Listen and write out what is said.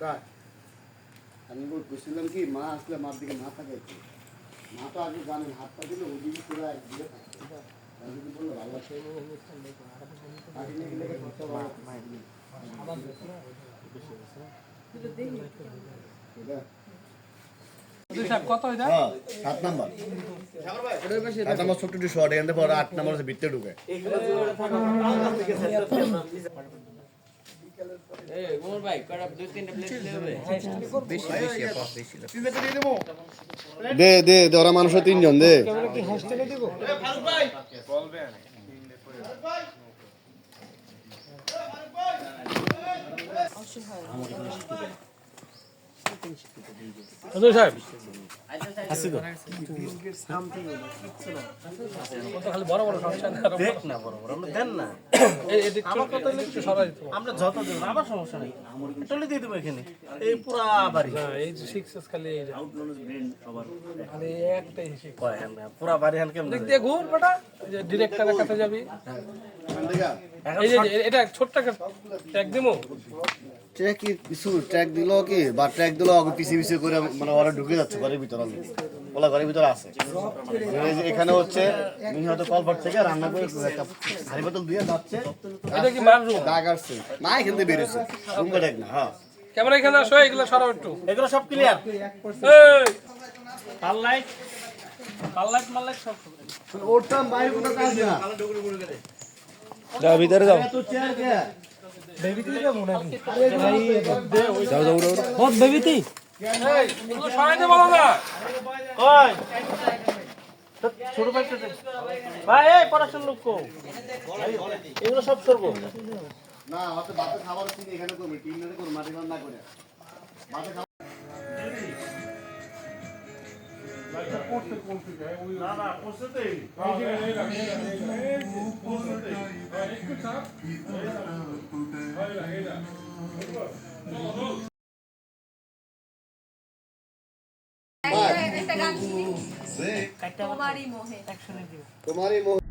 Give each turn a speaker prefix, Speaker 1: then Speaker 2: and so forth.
Speaker 1: কার আমি বলছিলাম কি মা আসলে মার দিকে না তাকাইছে মা তো আগে জানেন হাত পা দিলে ওদিকে পুরো একদিকে থাকছে আমি বললো ভালো সেই অনুষ্ঠান দেখো আর নিয়ে গেলে কত আবার বেশি হয়েছে এটা দেখি এটা কত এটা 7 নাম্বার সাগর ভাই এটার পাশে 7 নাম্বার ছোট একটু শর্ট এন্ড পর 8 নাম্বার আছে ভিতরে ঢুকে এইগুলো যেগুলো থাকা আলাদা থেকে সেট করতে আমরা এই ওমর ভাই কড়া 2-3টা প্লেট নেবে বেশি বেশি আপা বেশি পিবেতে দিয়ে দেবো দে দে ওরা মানুষ তিনজন দে ক্যামেরা কি হোস্টেলে দেব এ ফারুক ভাই বলবে না ফারুক ভাই ফারুক ভাই অসহায় আমার হ্যালো সাহেব আসি তো সামথিং কিছু না কত খালি বড় বড় সমস্যা না দেখ না বড় বড় আমরা দেন না এই আমার কত একটু সরাই দিতে আমরা যত দেব আমার সমস্যা নাই টলি দিয়ে দেব এখানে এই পুরো বাড়ি না এই সিক্সেস খালি এই আউটলাইনস ব্রেন সবার খালি একটাই হিসেব কয় না পুরো বাড়ি হান কেমন দেখ দে ঘুর বেটা যে ডাইরেক্টরের কাছে যাবি এই যে এটা ছোট্ট একটা ট্যাগ দিমু ট্র্যাক কি কিছু ট্র্যাক দিল কি বা ট্র্যাক দিল আগে পিছে পিছে করে মানে ওরা ঢুকে যাচ্ছে ঘরের ভিতরে ওলা ঘরের ভিতরে আছে এখানে হচ্ছে নিহত কলপাট থেকে রান্না করে একটা হাড়ি বোতল দিয়ে যাচ্ছে এটা কি মার রুম দাগ আসছে না এখান থেকে বের হচ্ছে রুম কাটেক না হ্যাঁ ক্যামেরা এখানে আসো এগুলো সরাও একটু এগুলো সব ক্লিয়ার এই পাল্লাইট মাল্লাইট সব ওরটা বাইরে কোনো কাজ না যাও ভিতরে যাও তো চেয়ার কে বেবিতে যাবো নাকি যাও যাও বহুত বেবিতে এই এগুলো সরাইতে বলো না কই ছোট বাইকটা ভাই এই পড়াশোনা লোক কো এগুলো সব করবো না অত ভাতে খাবার কিনে এখানে করব টিমে করব মাটি রান্না করে ভাতে খাবার লাইটটা করতে যায় ওই না না করতেই একটু চাপ তোমারই মোহে